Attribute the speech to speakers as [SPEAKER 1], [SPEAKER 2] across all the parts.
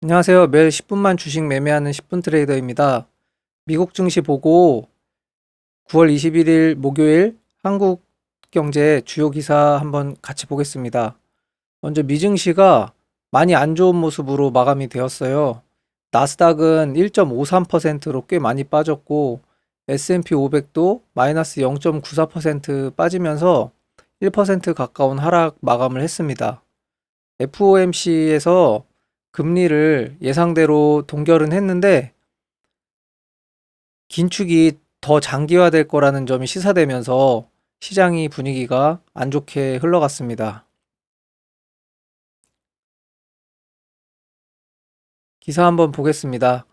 [SPEAKER 1] 안녕하세요. 매일 10분만 주식 매매하는 10분 트레이더입니다. 미국 증시 보고 9월 21일 목요일 한국 경제 주요 기사 한번 같이 보겠습니다. 먼저 미증시가 많이 안 좋은 모습으로 마감이 되었어요. 나스닥은 1.53%로 꽤 많이 빠졌고 S&P 500도 마이너스 0.94% 빠지면서 1% 가까운 하락 마감을 했습니다. FOMC에서 금리를 예상대로 동결은 했는데 긴축이 더 장기화될 거라는 점이 시사되면서 시장이 분위기가 안 좋게 흘러갔습니다. 기사 한번 보겠습니다.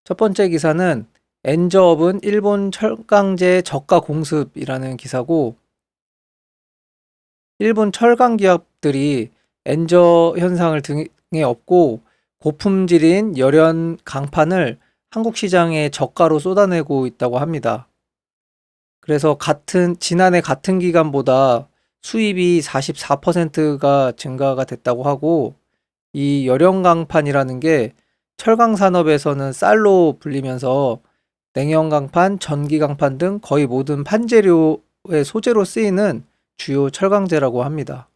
[SPEAKER 1] 첫 번째 기사는 엔저업은 일본 철강제 저가 공습이라는 기사고, 일본 철강 기업들이 엔저 현상을 등에 업고 고품질인 열연 강판을 한국 시장에 저가로 쏟아내고 있다고 합니다. 그래서 지난해 같은 기간보다 수입이 44%가 증가가 됐다고 하고, 이 열연 강판이라는 게 철강 산업에서는 쌀로 불리면서 냉연 강판, 전기 강판 등 거의 모든 판재료의 소재로 쓰이는 주요 철강제라고 합니다.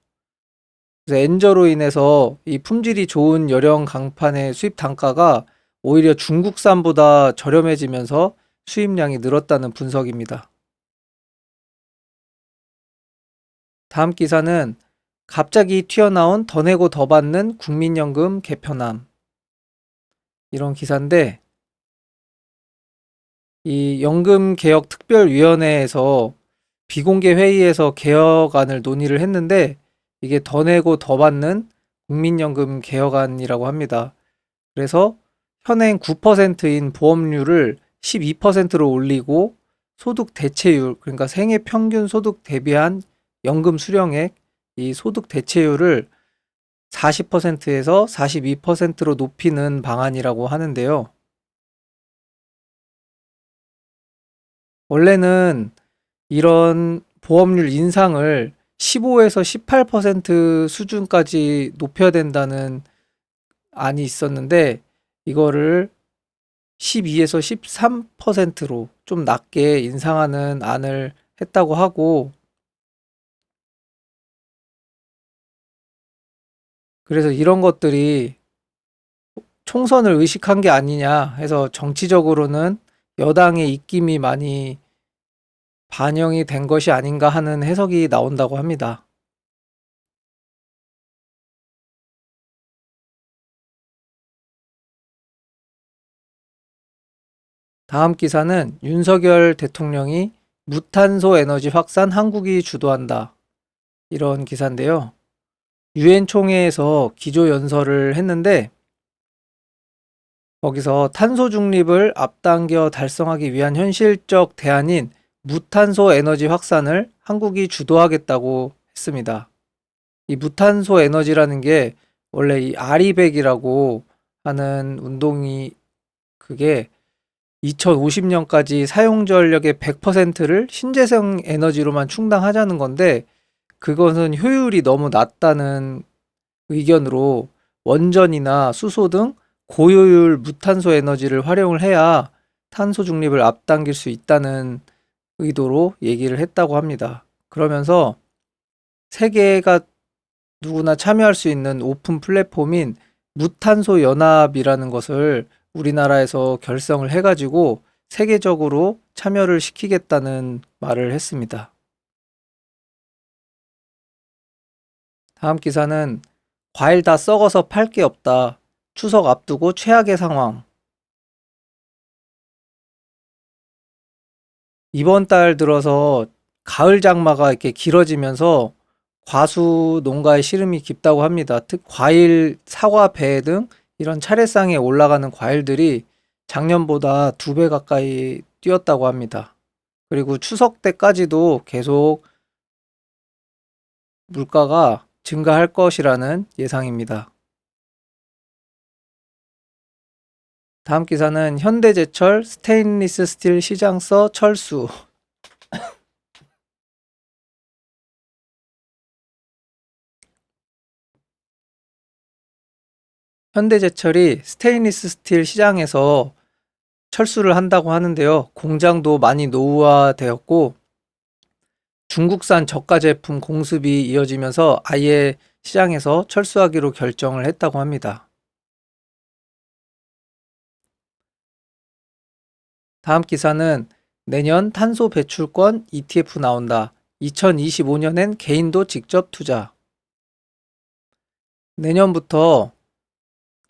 [SPEAKER 1] 그래서 엔저로 인해서 이 품질이 좋은 열연 강판의 수입 단가가 오히려 중국산보다 저렴해지면서 수입량이 늘었다는 분석입니다. 다음 기사는 갑자기 튀어나온 더 내고 더 받는 국민연금 개편안, 이런 기사인데, 이 연금개혁특별위원회에서 비공개 회의에서 개혁안을 논의를 했는데, 이게 더 내고 더 받는 국민연금 개혁안이라고 합니다. 그래서 현행 9%인 보험료를 12%로 올리고 소득 대체율, 그러니까 생애 평균 소득 대비한 연금 수령액, 이 소득 대체율을 40%에서 42%로 높이는 방안이라고 하는데요. 원래는 이런 보험료 인상을 15에서 18% 수준까지 높여야 된다는 안이 있었는데, 이거를 12에서 13%로 좀 낮게 인상하는 안을 했다고 하고, 그래서 이런 것들이 총선을 의식한 게 아니냐 해서 정치적으로는 여당의 입김이 많이 반영이 된 것이 아닌가 하는 해석이 나온다고 합니다. 다음 기사는 윤석열 대통령이 무탄소 에너지 확산 한국이 주도한다, 이런 기사인데요. 유엔 총회에서 기조 연설을 했는데, 거기서 탄소 중립을 앞당겨 달성하기 위한 현실적 대안인 무탄소 에너지 확산을 한국이 주도하겠다고 했습니다. 이 무탄소 에너지라는 게 원래 이 아리백이라고 하는 운동이, 그게 2050년까지 사용 전력의 100%를 신재생 에너지로만 충당하자는 건데, 그것은 효율이 너무 낮다는 의견으로 원전이나 수소 등 고효율 무탄소 에너지를 활용을 해야 탄소 중립을 앞당길 수 있다는 의도로 얘기를 했다고 합니다. 그러면서 세계가 누구나 참여할 수 있는 오픈 플랫폼인 무탄소 연합이라는 것을 우리나라에서 결성을 해가지고 세계적으로 참여를 시키겠다는 말을 했습니다. 다음 기사는 과일 다 썩어서 팔 게 없다. 추석 앞두고 최악의 상황. 이번 달 들어서 가을 장마가 이렇게 길어지면서 과수 농가의 시름이 깊다고 합니다. 과일, 사과, 배 등 이런 차례상에 올라가는 과일들이 작년보다 2배 가까이 뛰었다고 합니다. 그리고 추석 때까지도 계속 물가가 증가할 것이라는 예상입니다. 다음 기사는 현대제철 스테인리스 스틸 시장서 철수. 현대제철이 스테인리스 스틸 시장에서 철수를 한다고 하는데요. 공장도 많이 노후화되었고 중국산 저가 제품 공습이 이어지면서 아예 시장에서 철수하기로 결정을 했다고 합니다. 다음 기사는 내년 탄소 배출권 ETF 나온다. 2025년엔 개인도 직접 투자. 내년부터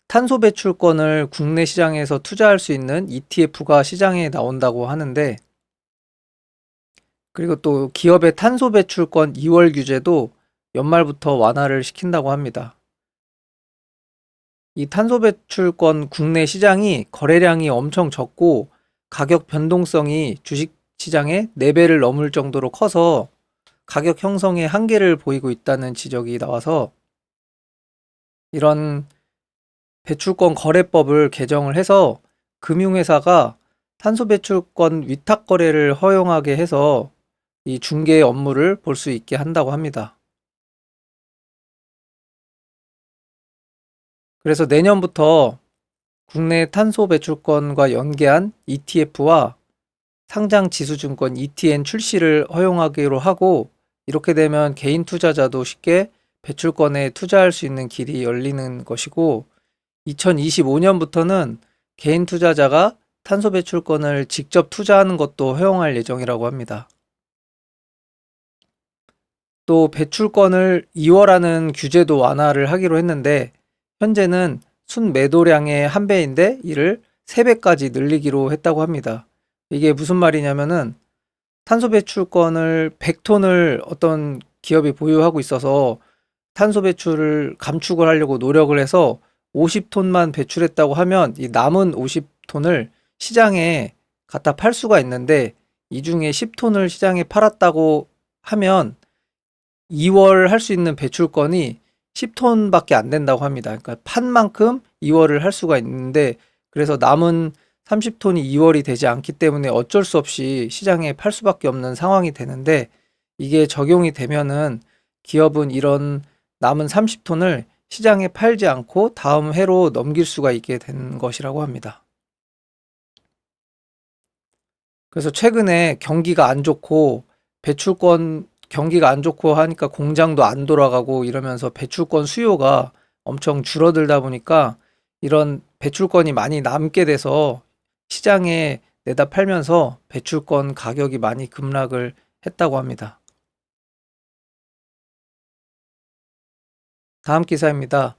[SPEAKER 1] 탄소 배출권을 국내 시장에서 투자할 수 있는 ETF가 시장에 나온다고 하는데, 그리고 또 기업의 탄소 배출권 2월 규제도 연말부터 완화를 시킨다고 합니다. 이 탄소 배출권 국내 시장이 거래량이 엄청 적고 가격 변동성이 주식 시장의 4배를 넘을 정도로 커서 가격 형성에 한계를 보이고 있다는 지적이 나와서 이런 배출권 거래법을 개정을 해서 금융회사가 탄소 배출권 위탁 거래를 허용하게 해서 이 중개 업무를 볼 수 있게 한다고 합니다. 그래서 내년부터 국내 탄소 배출권과 연계한 ETF와 상장 지수증권 ETN 출시를 허용하기로 하고, 이렇게 되면 개인 투자자도 쉽게 배출권에 투자할 수 있는 길이 열리는 것이고, 2025년부터는 개인 투자자가 탄소 배출권을 직접 투자하는 것도 허용할 예정이라고 합니다. 또 배출권을 2월하는 규제도 완화를 하기로 했는데, 현재는 순매도량의 1배인데 이를 3배까지 늘리기로 했다고 합니다. 이게 무슨 말이냐면은 탄소 배출권을 100톤을 어떤 기업이 보유하고 있어서 탄소 배출을 감축을 하려고 노력을 해서 50톤만 배출했다고 하면 이 남은 50톤을 시장에 갖다 팔 수가 있는데, 이 중에 10톤을 시장에 팔았다고 하면 2월 할 수 있는 배출권이 10톤밖에 안 된다고 합니다. 그러니까 판 만큼 2월을 할 수가 있는데, 그래서 남은 30톤이 2월이 되지 않기 때문에 어쩔 수 없이 시장에 팔 수밖에 없는 상황이 되는데, 이게 적용이 되면은 기업은 이런 남은 30톤을 시장에 팔지 않고 다음 해로 넘길 수가 있게 된 것이라고 합니다. 그래서 최근에 경기가 안 좋고 경기가 안 좋고 하니까 공장도 안 돌아가고 이러면서 배출권 수요가 엄청 줄어들다 보니까 이런 배출권이 많이 남게 돼서 시장에 내다 팔면서 배출권 가격이 많이 급락을 했다고 합니다. 다음 기사입니다.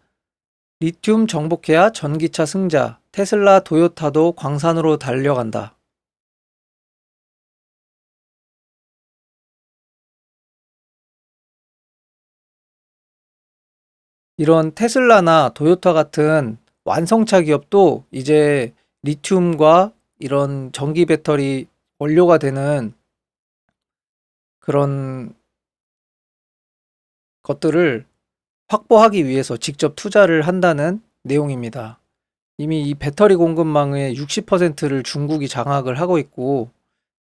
[SPEAKER 1] 리튬 정복해야 전기차 승자, 테슬라, 도요타도 광산으로 달려간다. 이런 테슬라나 도요타 같은 완성차 기업도 이제 리튬과 이런 전기 배터리 원료가 되는 그런 것들을 확보하기 위해서 직접 투자를 한다는 내용입니다. 이미 이 배터리 공급망의 60%를 중국이 장악을 하고 있고,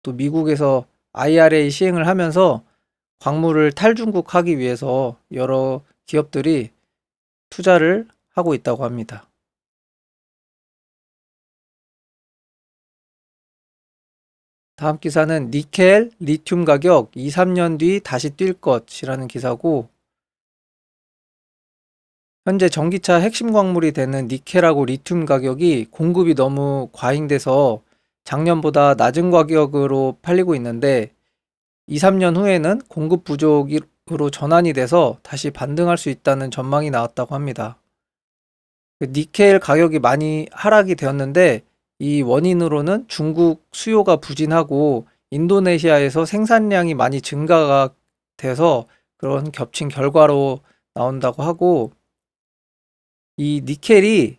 [SPEAKER 1] 또 미국에서 IRA 시행을 하면서 광물을 탈중국하기 위해서 여러 기업들이 투자를 하고 있다고 합니다. 다음 기사는 니켈, 리튬 가격 2, 3년 뒤 다시 뛸 것이라는 기사고, 현재 전기차 핵심 광물이 되는 니켈하고 리튬 가격이 공급이 너무 과잉돼서 작년보다 낮은 가격으로 팔리고 있는데, 2, 3년 후에는 공급 부족으로 전환이 돼서 다시 반등할 수 있다는 전망이 나왔다고 합니다. 니켈 가격이 많이 하락이 되었는데, 이 원인으로는 중국 수요가 부진하고 인도네시아에서 생산량이 많이 증가가 돼서 그런 겹친 결과로 나온다고 하고, 이 니켈이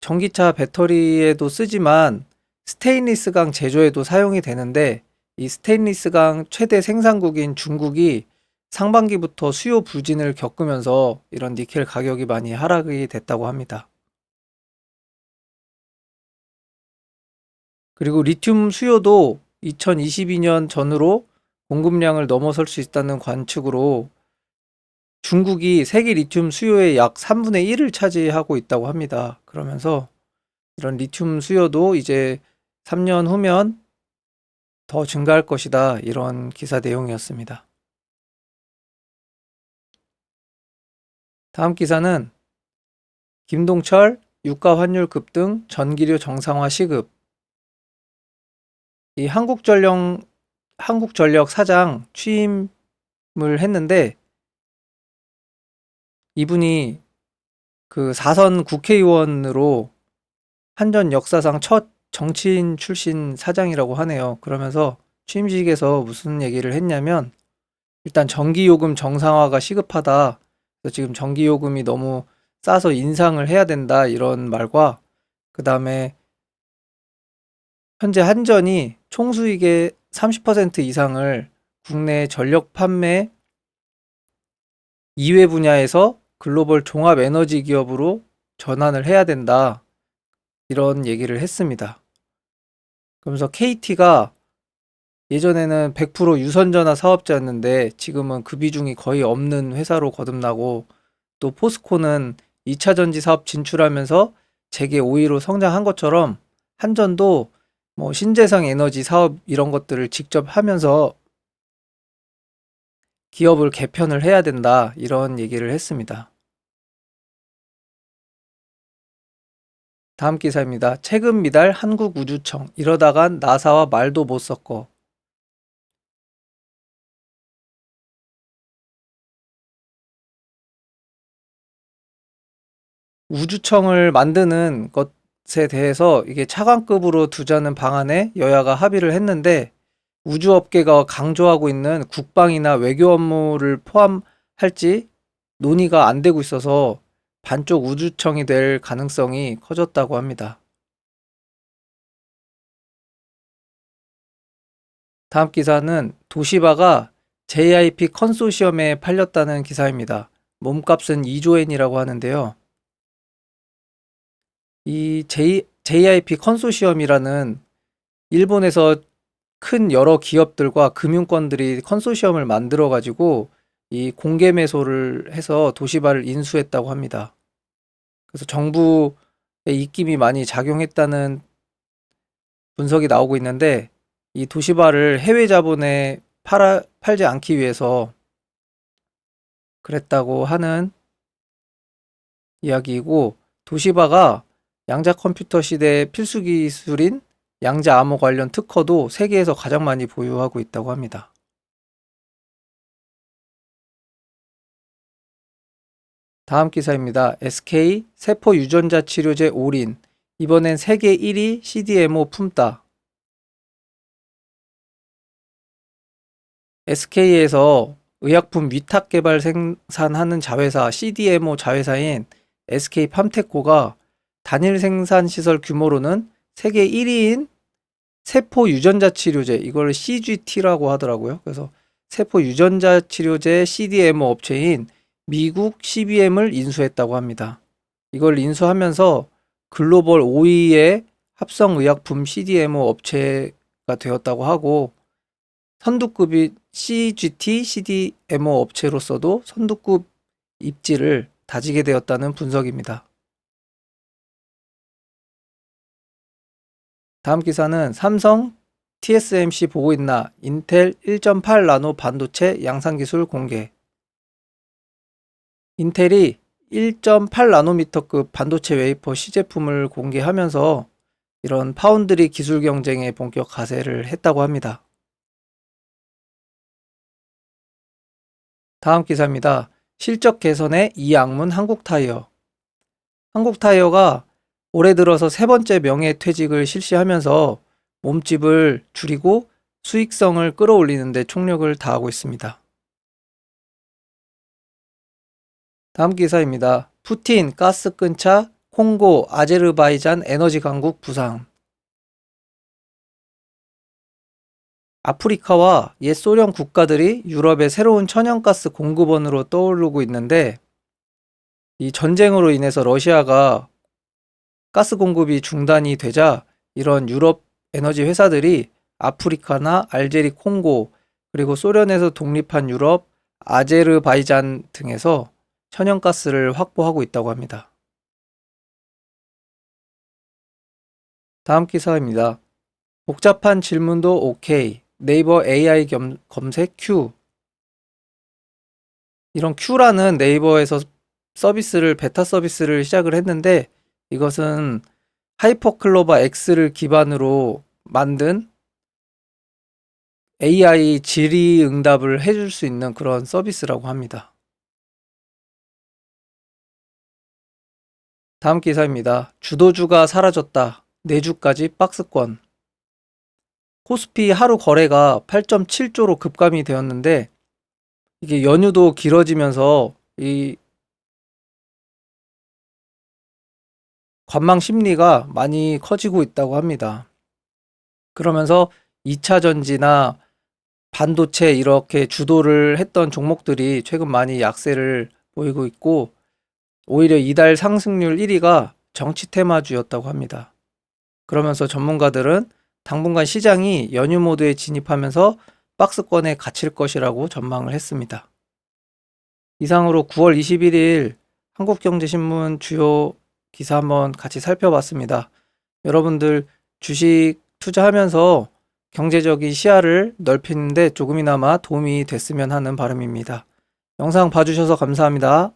[SPEAKER 1] 전기차 배터리에도 쓰지만 스테인리스강 제조에도 사용이 되는데, 이 스테인리스강 최대 생산국인 중국이 상반기부터 수요 부진을 겪으면서 이런 니켈 가격이 많이 하락이 됐다고 합니다. 그리고 리튬 수요도 2022년 전후로 공급량을 넘어설 수 있다는 관측으로 중국이 세계 리튬 수요의 약 3분의 1을 차지하고 있다고 합니다. 그러면서 이런 리튬 수요도 이제 3년 후면 더 증가할 것이다. 이런 기사 내용이었습니다. 다음 기사는 김동철 유가 환율 급등 전기료 정상화 시급. 이 한국전력 사장 취임을 했는데 이분이 그 4선 국회의원으로 한전 역사상 첫 정치인 출신 사장이라고 하네요. 그러면서 취임식에서 무슨 얘기를 했냐면 일단 전기요금 정상화가 시급하다. 그래서 지금 전기요금이 너무 싸서 인상을 해야 된다. 이런 말과 그 다음에 현재 한전이 총수익의 30% 이상을 국내 전력 판매 2회 분야에서 글로벌 종합 에너지 기업으로 전환을 해야 된다. 이런 얘기를 했습니다. 그러면서 KT가 예전에는 100% 유선전화 사업자였는데 지금은 그 비중이 거의 없는 회사로 거듭나고 또 포스코는 2차 전지 사업 진출하면서 재계 5위로 성장한 것처럼 한전도 뭐 신재생 에너지 사업 이런 것들을 직접 하면서 기업을 개편을 해야 된다. 이런 얘기를 했습니다. 다음 기사입니다. 최근 미달 한국우주청 이러다간 나사와 말도 못 섞어. 우주청을 만드는 것에 대해서 이게 차관급으로 두자는 방안에 여야가 합의를 했는데 우주업계가 강조하고 있는 국방이나 외교 업무를 포함할지 논의가 안 되고 있어서 반쪽 우주청이 될 가능성이 커졌다고 합니다. 다음 기사는 도시바가 JIP 컨소시엄에 팔렸다는 기사입니다. 몸값은 2조 엔이라고 하는데요. 이 JIP 컨소시엄이라는 일본에서 큰 여러 기업들과 금융권들이 컨소시엄을 만들어 가지고 이 공개 매수를 해서 도시바를 인수했다고 합니다. 그래서 정부의 입김이 많이 작용했다는 분석이 나오고 있는데 이 도시바를 해외 자본에 팔지 않기 위해서 그랬다고 하는 이야기이고 도시바가 양자 컴퓨터 시대의 필수 기술인 양자 암호 관련 특허도 세계에서 가장 많이 보유하고 있다고 합니다. 다음 기사입니다. SK 세포 유전자 치료제 올인 이번엔 세계 1위 CDMO 품다. SK에서 의약품 위탁 개발 생산하는 자회사 CDMO 자회사인 SK팜테코가 단일 생산 시설 규모로는 세계 1위인 세포 유전자 치료제 이걸 CGT라고 하더라고요. 그래서 세포 유전자 치료제 CDMO 업체인 미국 CBM을 인수했다고 합니다. 이걸 인수하면서 글로벌 5위의 합성의약품 CDMO 업체가 되었다고 하고 선두급인 CGT CDMO 업체로서도 선두급 입지를 다지게 되었다는 분석입니다. 다음 기사는 삼성 TSMC 보고 있나 인텔 1.8 나노 반도체 양산기술 공개. 인텔이 1.8 나노미터급 반도체 웨이퍼 시제품을 공개하면서 이런 파운드리 기술 경쟁에 본격 가세를 했다고 합니다. 다음 기사입니다. 실적 개선에 이악문 한국타이어. 한국타이어가 올해 들어서 세 번째 명예퇴직을 실시하면서 몸집을 줄이고 수익성을 끌어올리는 데 총력을 다하고 있습니다. 다음 기사입니다. 푸틴 가스 끊자 콩고 아제르바이잔 에너지 강국 부상. 아프리카와 옛 소련 국가들이 유럽의 새로운 천연가스 공급원으로 떠오르고 있는데 이 전쟁으로 인해서 러시아가 가스 공급이 중단이 되자 이런 유럽 에너지 회사들이 아프리카나 알제리 콩고 그리고 소련에서 독립한 유럽, 아제르바이잔 등에서 천연가스를 확보하고 있다고 합니다. 다음 기사입니다. 복잡한 질문도 OK. 네이버 AI 검색 Q. 이런 Q라는 네이버에서 베타 서비스를 시작을 했는데 이것은 하이퍼클로바 X를 기반으로 만든 AI 질의응답을 해줄 수 있는 그런 서비스라고 합니다. 다음 기사입니다. 주도주가 사라졌다. 내주까지 박스권. 코스피 하루 거래가 8.7조로 급감이 되었는데 이게 연휴도 길어지면서 이 관망 심리가 많이 커지고 있다고 합니다. 그러면서 2차 전지나 반도체 이렇게 주도를 했던 종목들이 최근 많이 약세를 보이고 있고 오히려 이달 상승률 1위가 정치 테마주였다고 합니다. 그러면서 전문가들은 당분간 시장이 연휴 모드에 진입하면서 박스권에 갇힐 것이라고 전망을 했습니다. 이상으로 9월 21일 한국경제신문 주요 기사 한번 같이 살펴봤습니다. 여러분들 주식 투자하면서 경제적인 시야를 넓히는데 조금이나마 도움이 됐으면 하는 바람입니다. 영상 봐주셔서 감사합니다.